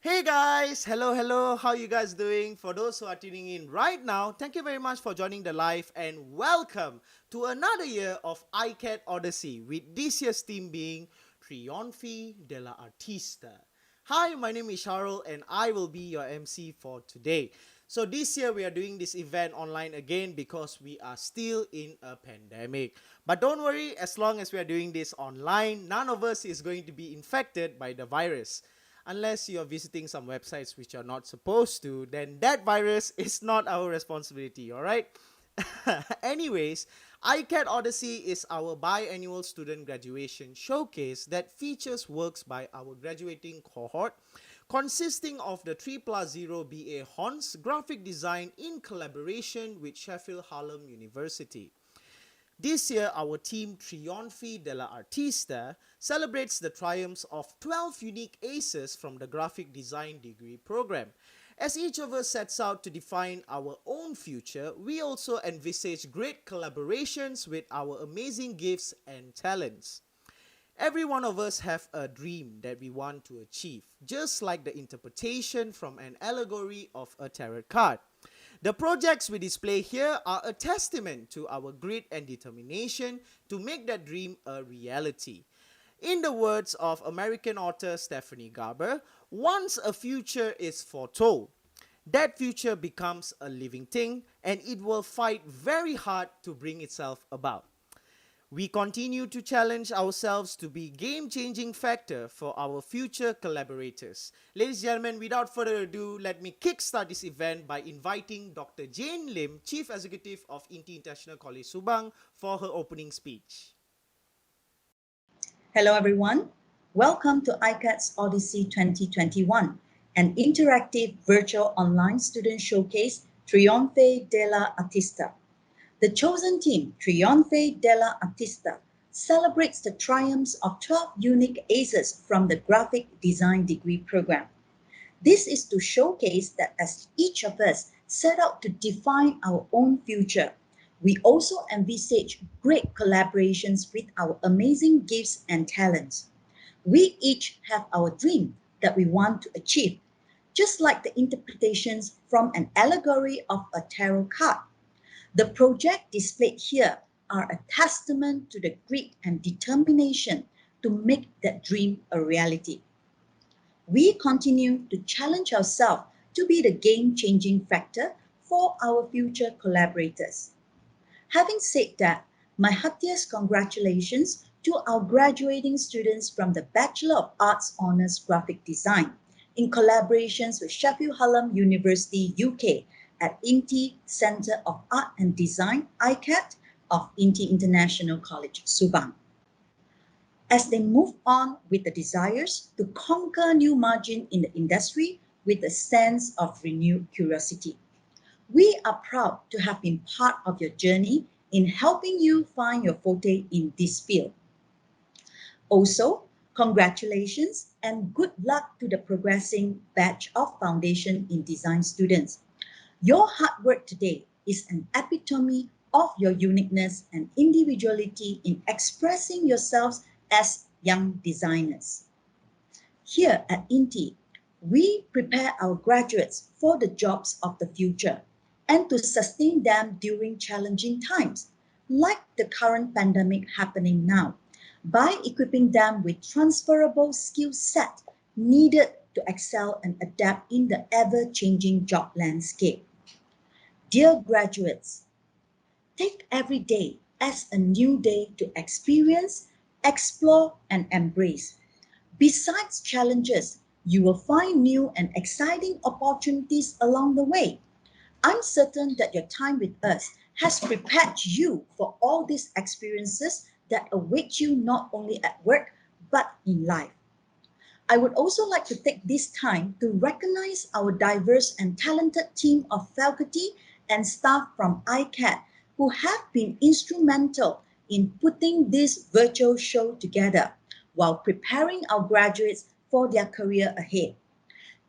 Hey guys, hello, how you guys doing? For those who are tuning in right now, thank you very much for joining the live and welcome to another year of ICAD Odyssey with this year's theme being Trionfi De La Artista. Hi, my name is Charles and I will be your MC for today. So this year we are doing this event online again because we are still in a pandemic. But don't worry, as long as we are doing this online, none of us is going to be infected by the virus. Unless you are visiting some websites which are not supposed to, then that virus is not our responsibility, alright? Anyways, ICAD Odyssey is our biannual student graduation showcase that features works by our graduating cohort, consisting of the 3+0 BA Hons graphic design in collaboration with Sheffield Hallam University. This year, our team Trionfi De La Artista celebrates the triumphs of 12 unique aces from the graphic design degree program. As each of us sets out to define our own future, we also envisage great collaborations with our amazing gifts and talents. Every one of us have a dream that we want to achieve, just like the interpretation from an allegory of a tarot card. The projects we display here are a testament to our grit and determination to make that dream a reality. In the words of American author Stephanie Garber, once a future is foretold, that future becomes a living thing and it will fight very hard to bring itself about. We continue to challenge ourselves to be game-changing factor for our future collaborators. Ladies and gentlemen, without further ado, let me kickstart this event by inviting Dr. Jane Lim, Chief Executive of Inti International College Subang, for her opening speech. Hello everyone, welcome to ICAD's Odyssey 2021, an interactive virtual online student showcase, Trionfi De La Artista. The chosen team, Trionfi De La Artista, celebrates the triumphs of 12 unique aces from the graphic design degree program. This is to showcase that as each of us set out to define our own future, we also envisage great collaborations with our amazing gifts and talents. We each have our dream that we want to achieve, just like the interpretations from an allegory of a tarot card. The project displayed here are a testament to the grit and determination to make that dream a reality. We continue to challenge ourselves to be the game-changing factor for our future collaborators. Having said that, my heartiest congratulations to our graduating students from the Bachelor of Arts Honours Graphic Design in collaborations with Sheffield Hallam University UK at INTI Centre of Art and Design ICAD of INTI International College Subang. As they move on with the desires to conquer new margin in the industry with a sense of renewed curiosity. We are proud to have been part of your journey in helping you find your forte in this field. Also, congratulations and good luck to the progressing batch of Foundation in Design students. Your hard work today is an epitome of your uniqueness and individuality in expressing yourselves as young designers. Here at INTI, we prepare our graduates for the jobs of the future and to sustain them during challenging times, like the current pandemic happening now, by equipping them with transferable skill set needed to excel and adapt in the ever-changing job landscape. Dear graduates, take every day as a new day to experience, explore, and embrace. Besides challenges, you will find new and exciting opportunities along the way. I'm certain that your time with us has prepared you for all these experiences that await you not only at work, but in life. I would also like to take this time to recognize our diverse and talented team of faculty and staff from ICAD who have been instrumental in putting this virtual show together while preparing our graduates for their career ahead.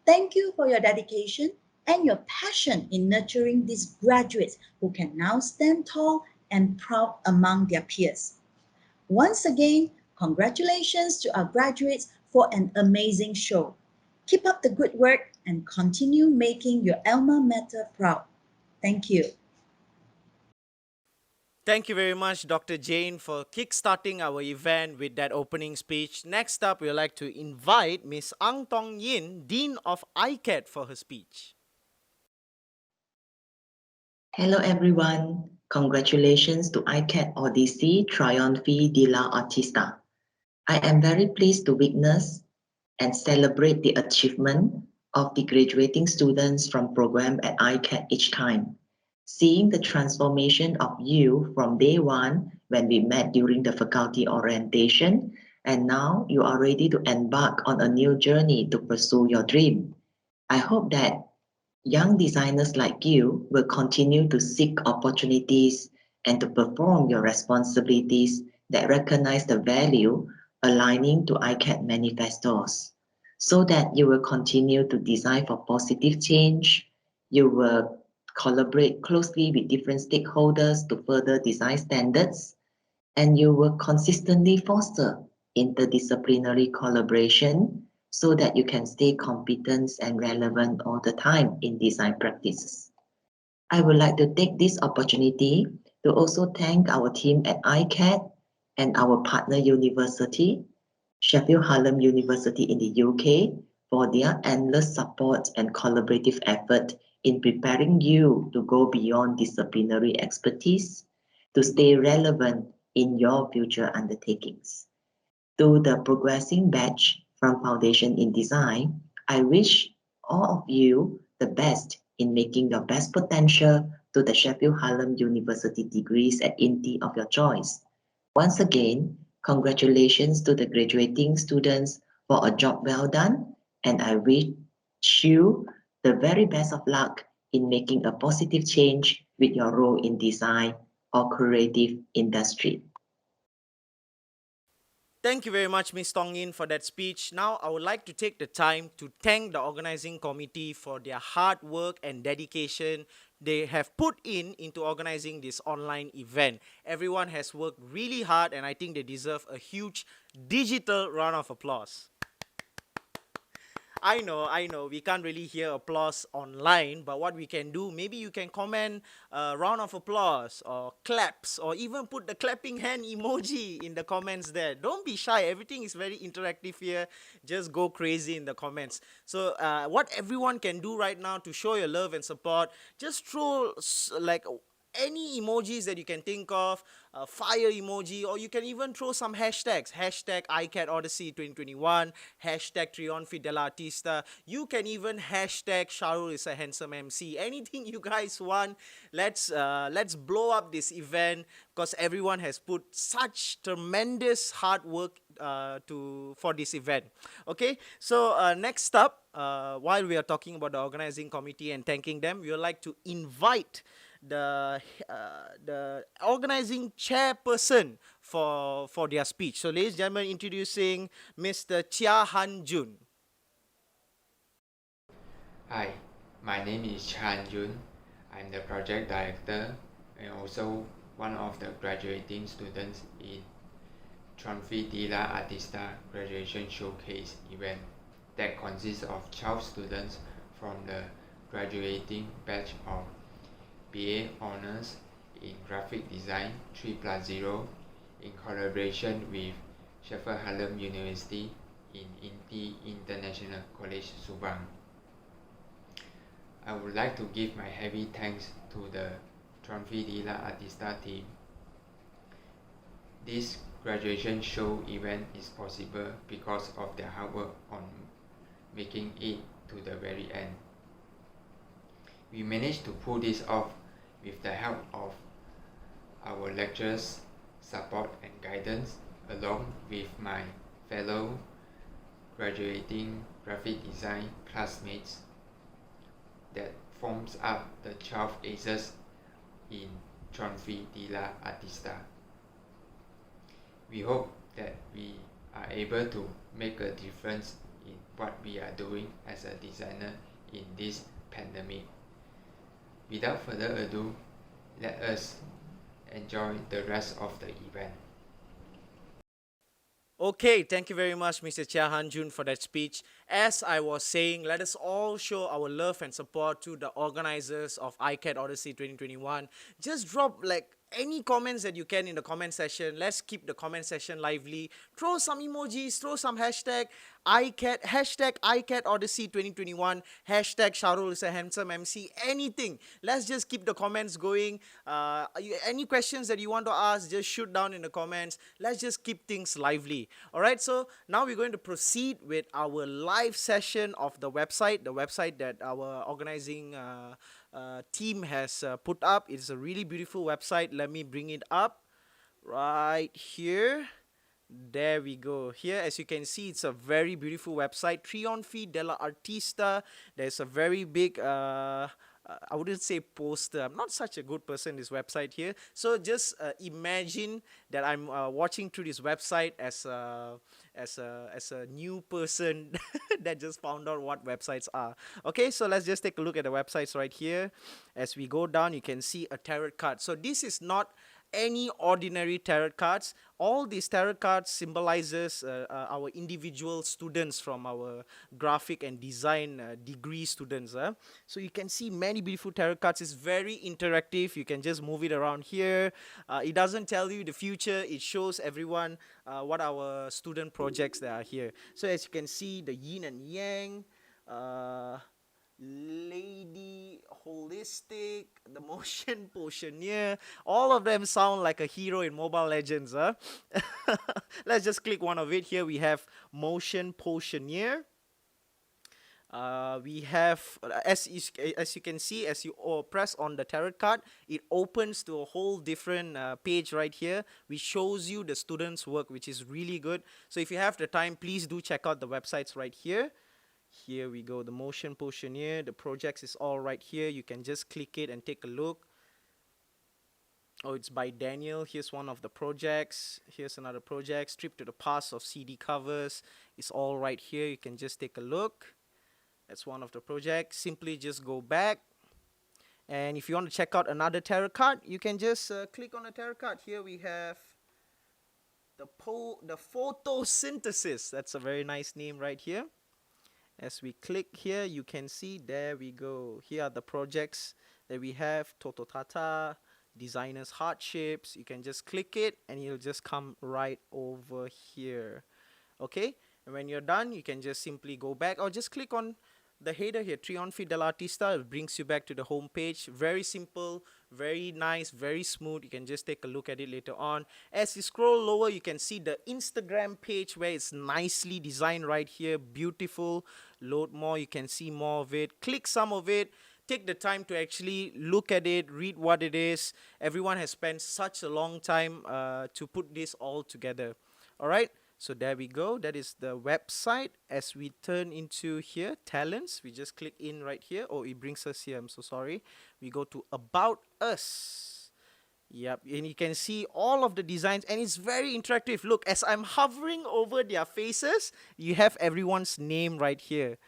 Thank you for your dedication and your passion in nurturing these graduates who can now stand tall and proud among their peers. Once again, congratulations to our graduates for an amazing show. Keep up the good work and continue making your alma mater proud. Thank you. Thank you very much, Dr. Jane, for kickstarting our event with that opening speech. Next up, we'd like to invite Ms. Ang Tong Yin, Dean of ICAD, for her speech. Hello everyone. Congratulations to ICAD Odyssey Trionfi De La Artista. I am very pleased to witness and celebrate the achievement of the graduating students from program at ICAD each time. Seeing the transformation of you from day one when we met during the faculty orientation, and now you are ready to embark on a new journey to pursue your dream. I hope that young designers like you will continue to seek opportunities and to perform your responsibilities that recognize the value aligning to ICAD manifestos, so that you will continue to design for positive change. You will collaborate closely with different stakeholders to further design standards, and you will consistently foster interdisciplinary collaboration so that you can stay competent and relevant all the time in design practices. I would like to take this opportunity to also thank our team at ICAD and our partner university, Sheffield Hallam University in the UK, for their endless support and collaborative effort in preparing you to go beyond disciplinary expertise to stay relevant in your future undertakings. To the progressing batch from Foundation in Design, I wish all of you the best in making your best potential to the Sheffield Hallam University degrees at INTI of your choice. Once again, congratulations to the graduating students for a job well done, and I wish you the very best of luck in making a positive change with your role in design or creative industry. Thank you very much, Ms. Tong Yin, for that speech. Now, I would like to take the time to thank the organizing committee for their hard work and dedication they have put into organizing this online event. Everyone has worked really hard, and I think they deserve a huge digital round of applause. I know, we can't really hear applause online, but what we can do, maybe you can comment a round of applause or claps, or even put the clapping hand emoji in the comments there. Don't be shy, everything is very interactive here. Just go crazy in the comments. So, what everyone can do right now to show your love and support, just throw like any emojis that you can think of, fire emoji, or you can even throw some hashtags. Hashtag ICAD Odyssey 2021, hashtag Trionfi De La Artista. You can even hashtag Sharul is a handsome MC. Anything you guys want. Let's blow up this event because everyone has put such tremendous hard work for this event. Okay, so next up, while we are talking about the organizing committee and thanking them, we would like to invite the organizing chairperson for their speech. So, ladies and gentlemen, introducing Mr. Chia Han Jun. Hi, my name is Chan Yun. I'm the project director and also one of the graduating students in Trionfi De La Artista graduation showcase event that consists of 12 students from the graduating batch of BA Honours in Graphic Design 3+0 in collaboration with Sheffield Hallam University in INTI International College Subang. I would like to give my heavy thanks to the Trionfi De La Artista team. This graduation show event is possible because of their hard work on making it to the very end. We managed to pull this off with the help of our lecturers, support and guidance, along with my fellow graduating graphic design classmates that forms up the 12 aces in Trionfi De La Artista. We hope that we are able to make a difference in what we are doing as a designer in this pandemic. Without further ado, let us enjoy the rest of the event. Okay, thank you very much, Mr. Chia Han-jun, for that speech. As I was saying, let us all show our love and support to the organizers of ICAD Odyssey 2021. Just drop like any comments that you can in the comment section. Let's keep the comment section lively. Throw some emojis, throw some hashtag ICAD Odyssey 2021, hashtag Sharul is a handsome MC, anything. Let's just keep the comments going. Any questions that you want to ask, just shoot down in the comments. Let's just keep things lively. All right, so now we're going to proceed with our live session of the website that our organizing team has put up. It's a really beautiful website. Let me bring it up right here. There we go. Here, as you can see, it's a very beautiful website. Trionfi De La Artista. There's a very big, I wouldn't say poster. I'm not such a good person in this website here. So just imagine that I'm watching through this website as a new person that just found out what websites are. Okay, so let's just take a look at the websites right here. As we go down, you can see a tarot card. So this is not any ordinary tarot cards. All these tarot cards symbolizes our individual students from our graphic and design degree students. So you can see many beautiful tarot cards. It's very interactive. You can just move it around here. It doesn't tell you the future. It shows everyone what our student projects that are here. So as you can see, the yin and yang, lady holistic, the motion potioneer, all of them sound like a hero in Mobile Legends. Let's just click one of it. Here we have motion potioneer. We have, as you can see, as you press on the tarot card, it opens to a whole different page right here, which shows you the students' work, which is really good. So if you have the time, please do check out the websites right here. Here we go, the motion potioneer, the projects is all right here. You can just click it and take a look. Oh, it's by Daniel. Here's one of the projects. Here's another project, Trip to the Past of CD covers. It's all right here. You can just take a look. That's one of the projects. Simply just go back. And if you want to check out another tarot card, you can just click on a tarot card. Here we have the photosynthesis. That's a very nice name right here. As we click here, you can see, there we go. Here are the projects that we have. Tototata, Designer's Hardships. You can just click it and it'll just come right over here. Okay, and when you're done, you can just simply go back or just click on the header here, Trionfi De La Artista. It brings you back to the home page. Very simple, very nice, very smooth. You can just take a look at it later on. As you scroll lower, you can see the Instagram page where it's nicely designed right here. Beautiful. Load more, you can see more of it. Click some of it. Take the time to actually look at it, read what it is. Everyone has spent such a long time to put this all together. All right. So there we go. That is the website. As we turn into here, talents, we just click in right here. Oh, it brings us here. I'm so sorry. We go to About Us. Yep, and you can see all of the designs, and it's very interactive. Look, as I'm hovering over their faces, you have everyone's name right here.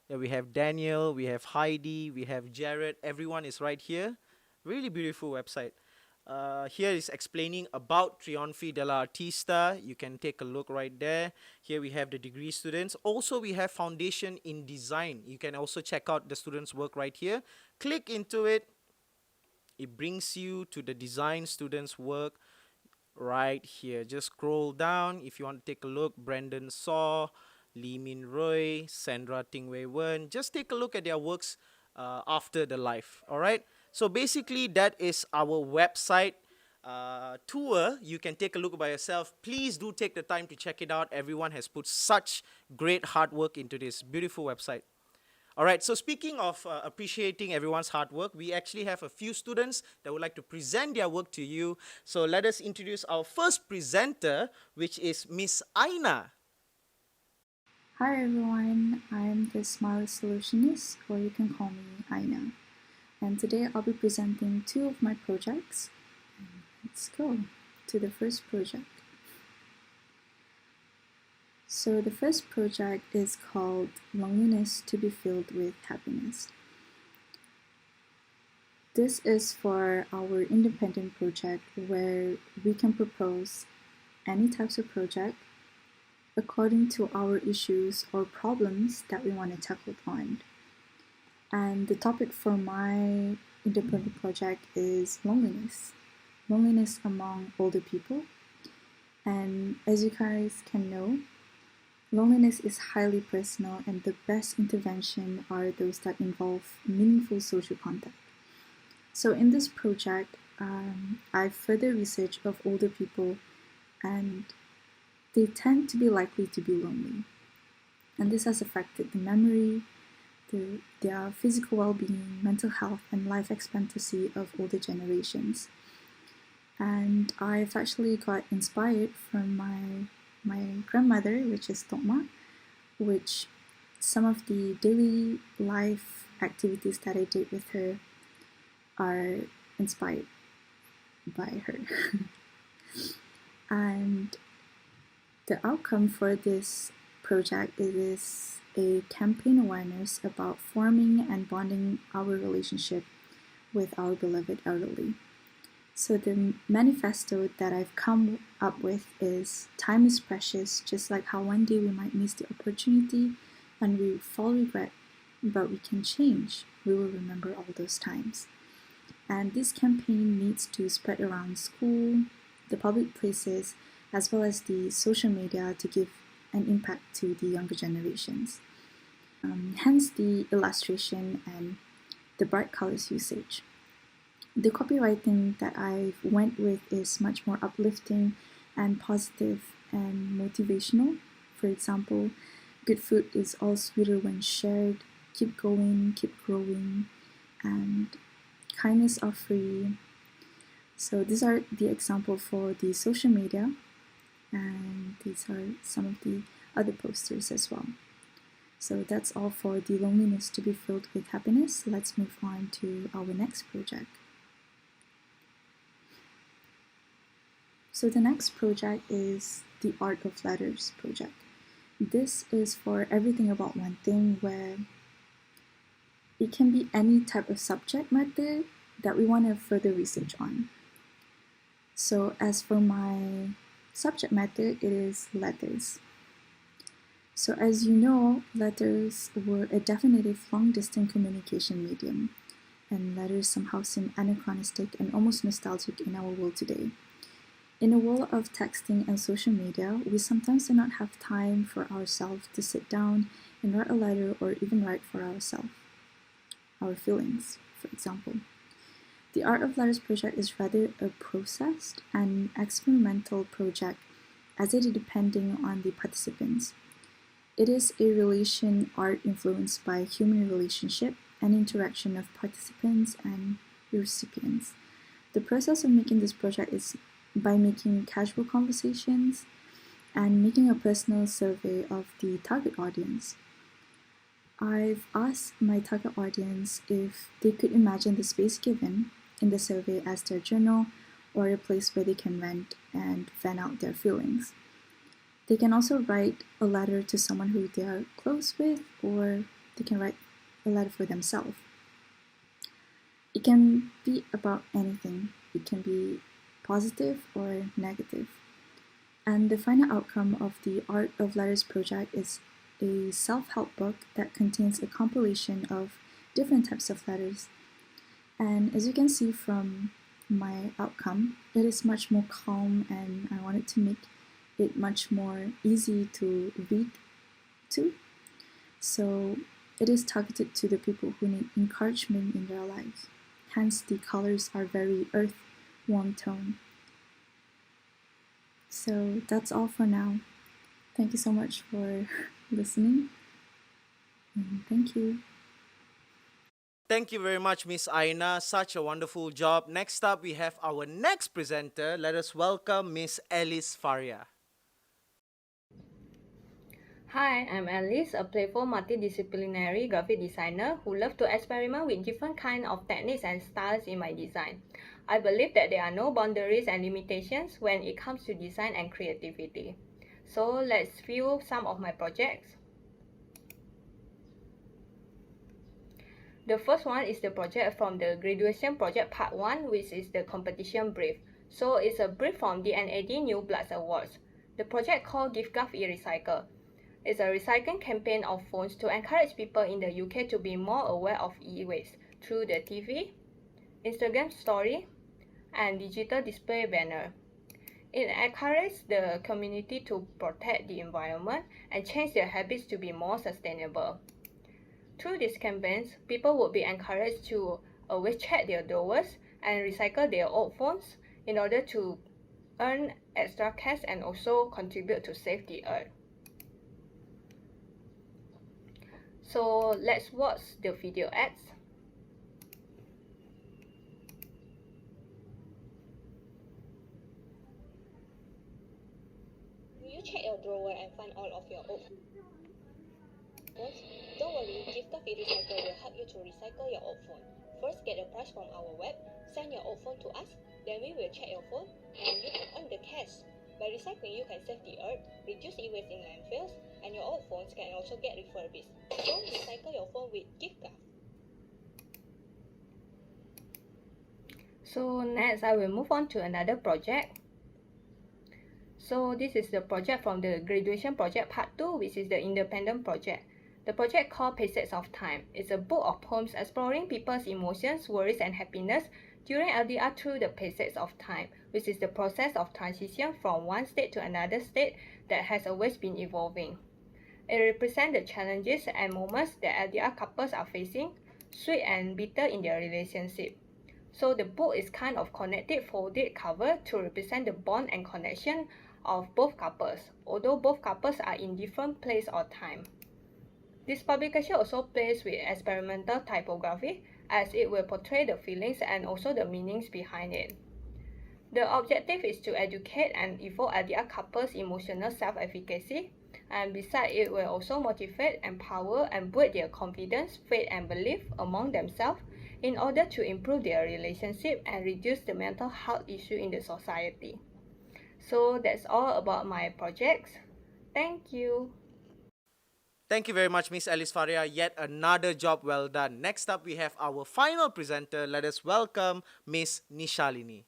Yeah, we have Daniel, we have Heidi, we have Jared. Everyone is right here. Really beautiful website. Here is explaining about Trionfi De La Artista. You can take a look right there. Here we have the degree students. Also, we have Foundation in Design. You can also check out the students' work right here. Click into it. It brings you to the design students' work right here. Just scroll down. If you want to take a look, Brandon Saw, Lee Min Roy, Sandra Ting Wei Wen. Just take a look at their works after the live. All right. So basically, that is our website tour. You can take a look by yourself. Please do take the time to check it out. Everyone has put such great hard work into this beautiful website. All right, so speaking of appreciating everyone's hard work, we actually have a few students that would like to present their work to you. So let us introduce our first presenter, which is Miss Aina. Hi everyone, I'm the Smile Solutionist, or you can call me Aina. And today I'll be presenting two of my projects. Let's go to the first project. So the first project is called Loneliness to be Filled with Happiness. This is for our independent project where we can propose any types of project according to our issues or problems that we want to tackle on. And the topic for my independent project is loneliness. Loneliness among older people. And as you guys can know, loneliness is highly personal, and the best intervention are those that involve meaningful social contact. So in this project, I further research of older people, and they tend to be likely to be lonely. And this has affected the memory, their physical well-being, mental health, and life expectancy of older generations. And I've actually got inspired from my grandmother, which is Tokma, which some of the daily life activities that I did with her are inspired by her. And the outcome for this project is a campaign awareness about forming and bonding our relationship with our beloved elderly. So the manifesto that I've come up with is time is precious, just like how one day we might miss the opportunity and we fall regret, but we can change. We will remember all those times. And this campaign needs to spread around school, the public places, as well as the social media to give an impact to the younger generations. Hence the illustration and the bright colors usage. The copywriting that I went with is much more uplifting and positive and motivational. For example, good food is all sweeter when shared, keep going, keep growing, and kindness are free. So these are the example for the social media, and these are some of the other posters as well. So that's all for the loneliness to be filled with happiness. Let's move on to our next project. So the next project is the Art of Letters project. This is for everything about one thing, where it can be any type of subject matter that we want to further research on. So as for my subject matter, it is letters. So as you know, letters were a definitive long-distance communication medium, and letters somehow seem anachronistic and almost nostalgic in our world today. In a world of texting and social media, we sometimes do not have time for ourselves to sit down and write a letter or even write for ourselves, our feelings, for example. The Art of Letters project is rather a processed and experimental project, as it is depending on the participants. It is a relation art influenced by human relationship and interaction of participants and recipients. The process of making this project is by making casual conversations and making a personal survey of the target audience. I've asked my target audience if they could imagine the space given in the survey as their journal or a place where they can vent and vent out their feelings. They can also write a letter to someone who they are close with, or they can write a letter for themselves. It can be about anything. It can be positive or negative. And the final outcome of the Art of Letters project is a self-help book that contains a compilation of different types of letters. And as you can see from my outcome, it is much more calm, and I wanted to make it much more easy to read to. So it is targeted to the people who need encouragement in their lives. Hence the colors are very earth, warm tone. So that's all for now. Thank you so much for listening, and thank you. Thank you very much, Miss Aina. Such a wonderful job. Next up, we have our next presenter. Let us welcome Miss Alice Faria. Hi, I'm Alice, a playful multidisciplinary graphic designer who loves to experiment with different kinds of techniques and styles in my design. I believe that there are no boundaries and limitations when it comes to design and creativity. So let's view some of my projects. The first one is the project from the graduation project part 1, which is the competition brief. So it's a brief from the NAD New Bloods Awards. the project called GiveGov eRecycle. It's a recycling campaign of phones to encourage people in the UK to be more aware of e-waste through the TV, Instagram story, and digital display banner. It encourages the community to protect the environment and change their habits to be more sustainable. Through these campaigns, people would be encouraged to always check their drawers and recycle their old phones in order to earn extra cash and also contribute to save the earth. So let's watch the video ads. Will you check your drawer and find all of your old phones? Don't worry, GiveGov eRecycle will help you to recycle your old phone. First, get a price from our web, send your old phone to us, then we will check your phone and you can earn the cash. By recycling, you can save the earth, reduce e-waste in landfills, and your old phones can also get refurbished. So recycle your phone with GiveGov. So next, I will move on to another project. So this is the project from the graduation project part 2, which is the independent project. The project called Passage of Time. It's a book of poems exploring people's emotions, worries, and happiness during LDR through the passage of time, which is the process of transition from one state to another state that has always been evolving. It represents the challenges and moments that LDR couples are facing, sweet and bitter in their relationship. So the book is kind of connected folded cover to represent the bond and connection of both couples, although both couples are in different place or time. This publication also plays with experimental typography as it will portray the feelings and also the meanings behind it. The objective is to educate and evoke LDR couples' emotional self-efficacy, and besides it will also motivate, empower, and build their confidence, faith, and belief among themselves in order to improve their relationship and reduce the mental health issue in the society. So that's all about my projects. Thank you. Thank you very much, Miss Alice Faria. Yet another job well done. Next up, we have our final presenter. Let us welcome Miss Nishalini.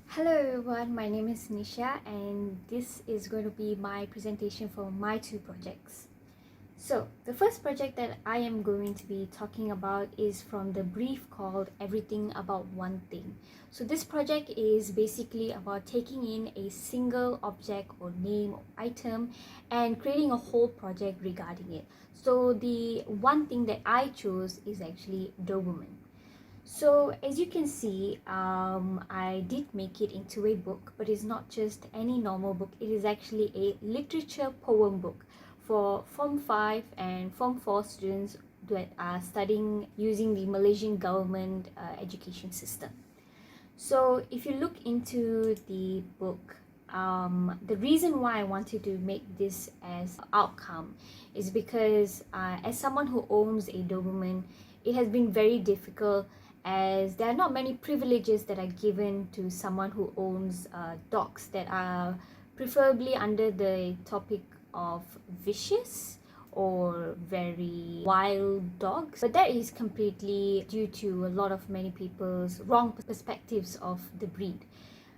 Hello everyone, my name is Nisha and this is going to be my presentation for my two projects. So, the first project that I am going to be talking about is from the brief called Everything About One Thing. So this project is basically about taking in a single object or name or item and creating a whole project regarding it. So the one thing that I chose is actually Doberman. So as you can see, I did make it into a book, but it's not just any normal book. It is actually a literature poem book for Form 5 and Form 4 students that are studying using the Malaysian government education system. So if you look into the book, the reason why I wanted to make this as outcome is because as someone who owns a Doberman, it has been very difficult as there are not many privileges that are given to someone who owns dogs that are preferably under the topic of vicious or very wild dogs, but that is completely due to a lot of many people's wrong perspectives of the breed.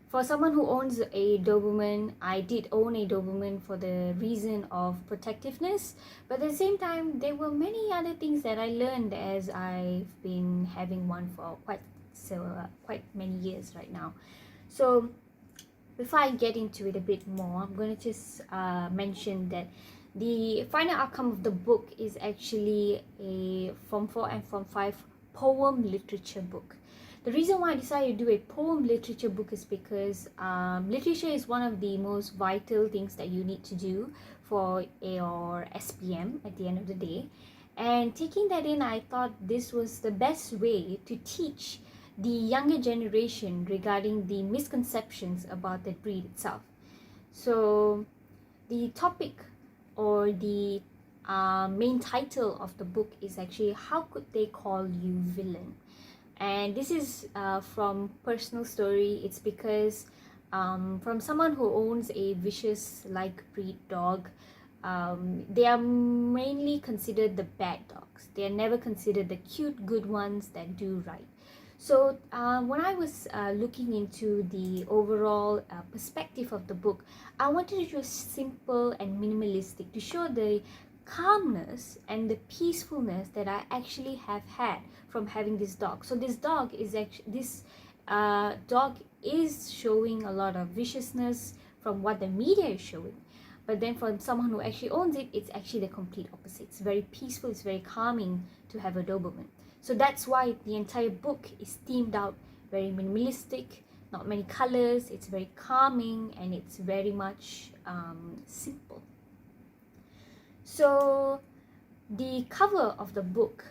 For someone who owns a Doberman, I did own a Doberman for the reason of protectiveness, but at the same time there were many other things that I learned as I've been having one for quite many years right now. So before I get into it a bit more, I'm going to just mention that the final outcome of the book is actually a Form 4 and Form 5 poem literature book. The reason why I decided to do a poem literature book is because literature is one of the most vital things that you need to do for your SPM at the end of the day. And taking that in, I thought this was the best way to teach the younger generation regarding the misconceptions about the breed itself. So the topic or the main title of the book is actually How Could They Call You Villain? And this is from personal story. It's because from someone who owns a vicious like breed dog, they are mainly considered the bad dogs. They are never considered the cute good ones that do right. So when I was looking into the overall perspective of the book, I wanted to show simple and minimalistic to show the calmness and the peacefulness that I actually have had from having this dog. So this dog is dog is showing a lot of viciousness from what the media is showing. But then for someone who actually owns it, it's actually the complete opposite. It's very peaceful, it's very calming to have a Doberman. So that's why the entire book is themed out very minimalistic, not many colors, it's very calming, and it's very much simple. So the cover of the book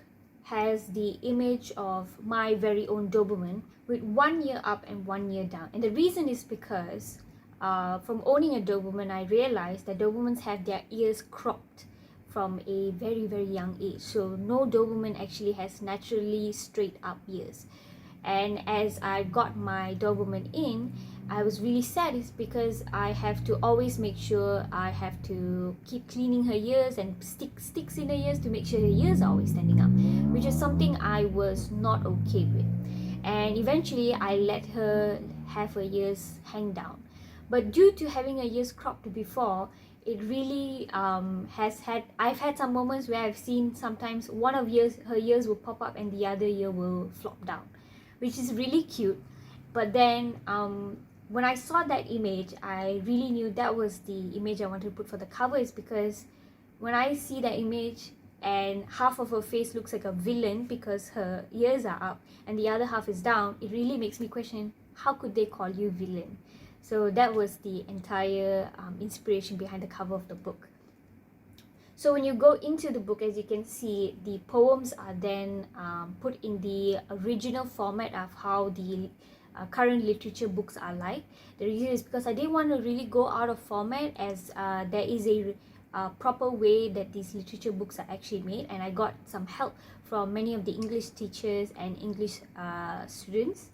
has the image of my very own Doberman with 1 ear up and 1 ear down. And the reason is because from owning a Doberman, I realized that Dobermans have their ears cropped from a very, very young age. So no Doberman actually has naturally straight up ears. And as I got my Doberman in, I was really sad is because I have to always make sure I have to keep cleaning her ears and stick sticks in her ears to make sure her ears are always standing up, which is something I was not okay with. And eventually I let her have her ears hang down. But due to having her ears cropped before, it really I've had some moments where I've seen sometimes her ears will pop up and the other ear will flop down, which is really cute. But then when I saw that image, I really knew that was the image I wanted to put for the cover, is because when I see that image and half of her face looks like a villain because her ears are up and the other half is down, it really makes me question, how could they call you villain? So that was the entire inspiration behind the cover of the book. So when you go into the book, as you can see, the poems are then put in the original format of how the current literature books are like. The reason is because I didn't want to really go out of format, as there is a proper way that these literature books are actually made, and I got some help from many of the English teachers and English students.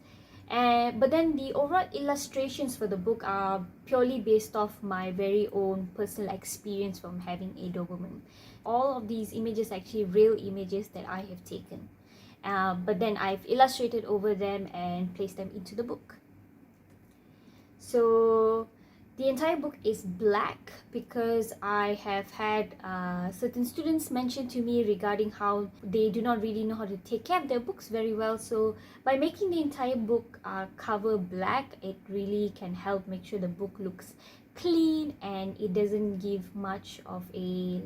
But then the overall illustrations for the book are purely based off my very own personal experience from having a Doberman. All of these images are actually real images that I have taken. But then I've illustrated over them and placed them into the book. So the entire book is black because I have had certain students mention to me regarding how they do not really know how to take care of their books very well. So by making the entire book cover black, it really can help make sure the book looks clean and it doesn't give much of a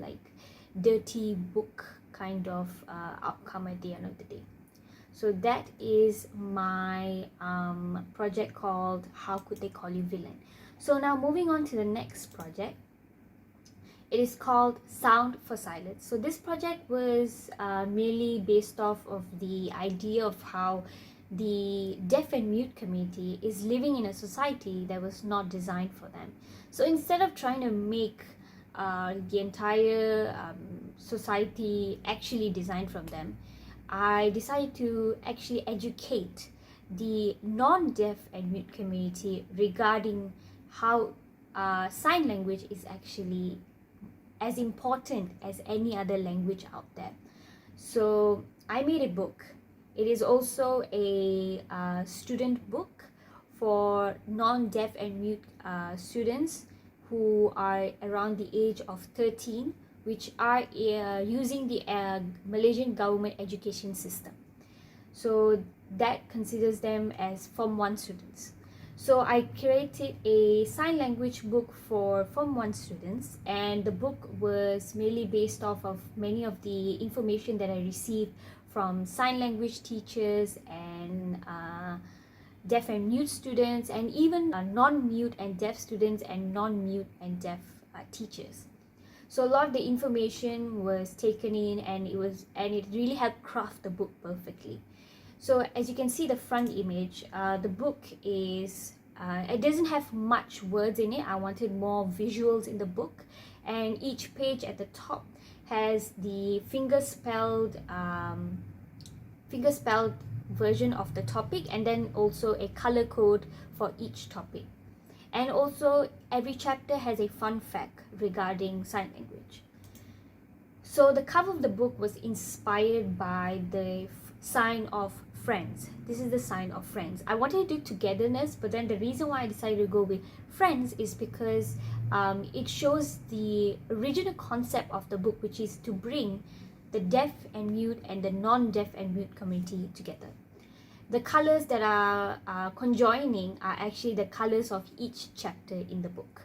dirty book kind of outcome at the end of the day. So that is my project called How Could They Call You Villain? So now moving on to the next project. It is called Sound for Silence. So this project was merely based off of the idea of how the deaf and mute community is living in a society that was not designed for them. So instead of trying to make the entire society actually designed from them, I decided to actually educate the non-deaf and mute community regarding how sign language is actually as important as any other language out there. So I made a book. It is also a student book for non-deaf and mute students who are around the age of 13, which are using the Malaysian government education system. So that considers them as Form 1 students. So I created a sign language book for Form 1 students, and the book was mainly based off of many of the information that I received from sign language teachers and deaf and mute students, and even non-mute and deaf students and non-mute and deaf teachers. So a lot of the information was taken in, and it really helped craft the book perfectly. So as you can see the front image, the book is it doesn't have much words in it. I wanted more visuals in the book, and each page at the top has the finger spelled version of the topic, and then also a color code for each topic. And also every chapter has a fun fact regarding sign language. So the cover of the book was inspired by the sign of friends. This is the sign of friends. I wanted to do togetherness, but then the reason why I decided to go with friends is because it shows the original concept of the book, which is to bring the deaf and mute and the non-deaf and mute community together. The colors that are conjoining are actually the colors of each chapter in the book.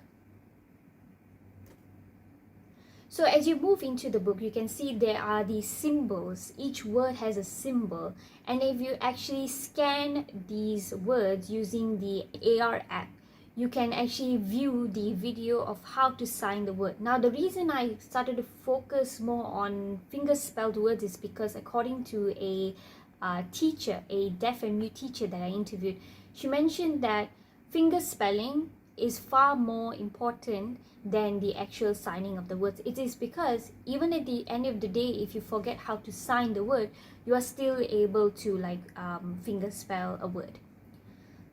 So as you move into the book, you can see there are these symbols. Each word has a symbol. And if you actually scan these words using the AR app, you can actually view the video of how to sign the word. Now, the reason I started to focus more on finger-spelled words is because according to a teacher, a deaf and mute teacher that I interviewed, she mentioned that finger spelling is far more important than the actual signing of the words. It is because even at the end of the day, if you forget how to sign the word, you are still able to finger spell a word.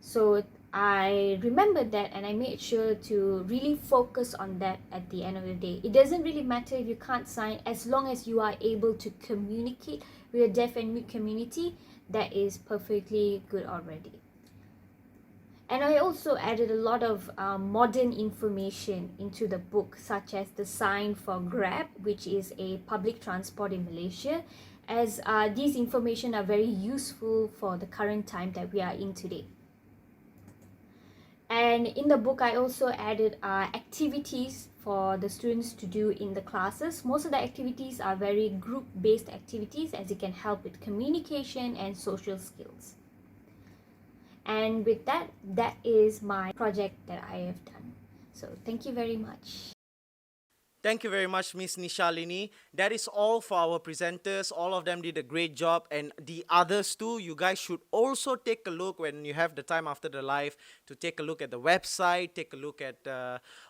So I remembered that, and I made sure to really focus on that at the end of the day. It doesn't really matter if you can't sign, as long as you are able to communicate with the deaf and mute community, that is perfectly good already. And I also added a lot of modern information into the book, such as the sign for Grab, which is a public transport in Malaysia, as these information are very useful for the current time that we are in today. And in the book, I also added activities for the students to do in the classes. Most of the activities are very group-based activities, as it can help with communication and social skills. And with that, that is my project that I have done. So thank you very much. Thank you very much, Miss Nishalini. That is all for our presenters. All of them did a great job, and the others too. You guys should also take a look when you have the time after the live to take a look at the website, take a look at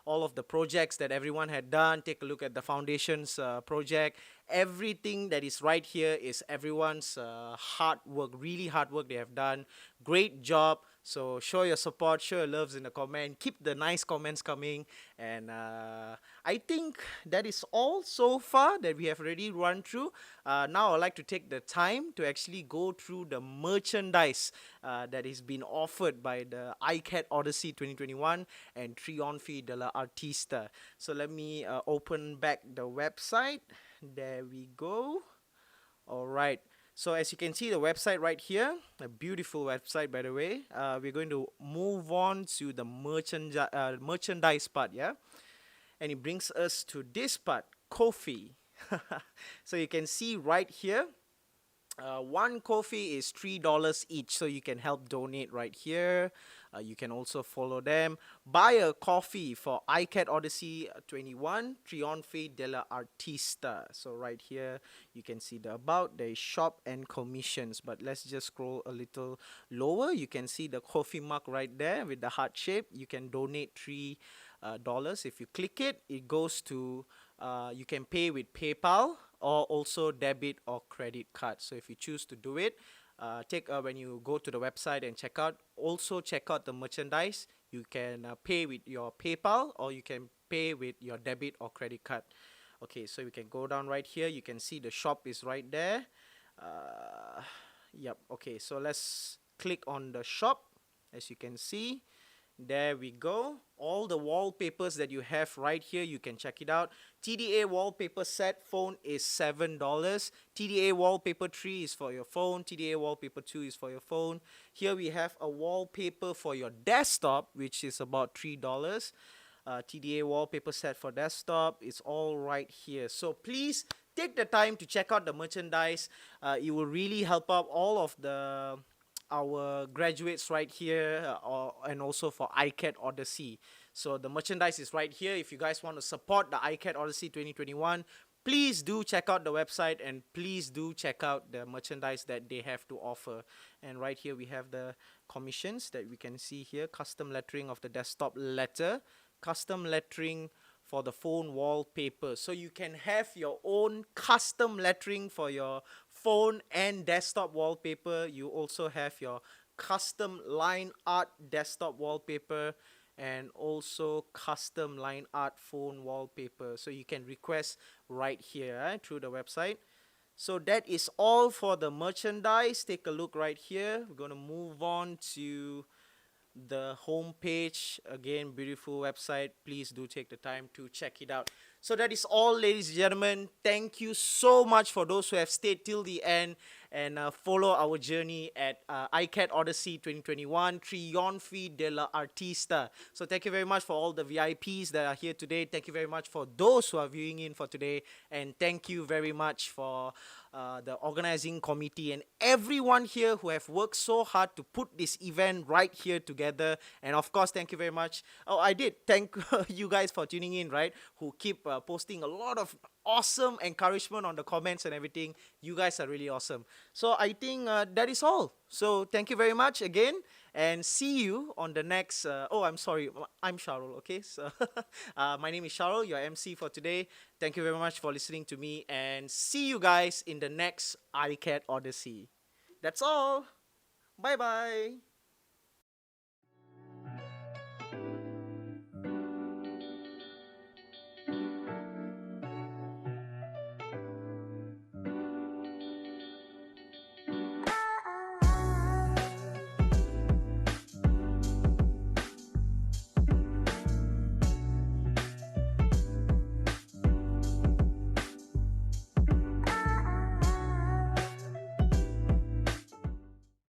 all of the projects that everyone had done, take a look at the foundation's project. Everything that is right here is everyone's hard work, really hard work they have done. Great job. So show your support, show your loves in the comment. Keep the nice comments coming. And I think that is all so far that we have already run through. Now I'd like to take the time to actually go through the merchandise that is being offered by the ICAD Odyssey 2021 and Trionfi De La Artista. So let me open back the website. There we go. All right. So as you can see the website right here, a beautiful website by the way. We're going to move on to the merchandise part, yeah? And it brings us to this part, coffee. So you can see right here, one coffee is $3 each, so you can help donate right here. You can also follow them. Buy a coffee for ICAD Odyssey 21, Trionfi De La Artista. So right here, you can see the about, there is shop and commissions. But let's just scroll a little lower. You can see the coffee mug right there with the heart shape. You can donate $3. If you click it, it goes to, you can pay with PayPal or also debit or credit card. So if you choose to do it, when you go to the website and check out the merchandise. You can pay with your PayPal or you can pay with your debit or credit card. Okay, so we can go down right here. You can see the shop is right there. Yep. Okay, so let's click on the shop. As you can see, there we go. All the wallpapers that you have right here, you can check it out. TDA wallpaper set phone is $7. TDA wallpaper 3 is for your phone. TDA wallpaper 2 is for your phone. Here we have a wallpaper for your desktop, which is about $3. TDA wallpaper set for desktop is all right here. So please take the time to check out the merchandise. It will really help out all of our graduates right here, and also for ICAD Odyssey. So the merchandise is right here. If you guys want to support the ICAD Odyssey 2021, please do check out the website and please do check out the merchandise that they have to offer. And right here we have the commissions that we can see here. Custom lettering of the desktop letter, custom lettering for the phone wallpaper. So you can have your own custom lettering for your phone and desktop wallpaper. You also have your custom line art desktop wallpaper and also custom line art phone wallpaper. So you can request right here through the website. So that is all for the merchandise. Take a look right here. We're going to move on to the home page. Again, beautiful website. Please do take the time to check it out. So that is all, ladies and gentlemen. Thank you so much for those who have stayed till the end and follow our journey at ICAD Odyssey 2021, Trionfi De La Artista. So thank you very much for all the VIPs that are here today. Thank you very much for those who are viewing in for today. And thank you very much for the organizing committee and everyone here who have worked so hard to put this event right here together. And of course, thank you very much. Oh, I did thank you guys for tuning in, right? Who keep posting a lot of awesome encouragement on the comments and everything. You guys are really awesome. So I think that is all. So thank you very much again, and see you on the next. Oh, I'm sorry, I'm Sharul. Okay, so my name is Sharul, your MC for today. Thank you very much for listening to me, and see you guys in the next ICAD Odyssey. That's all. Bye bye.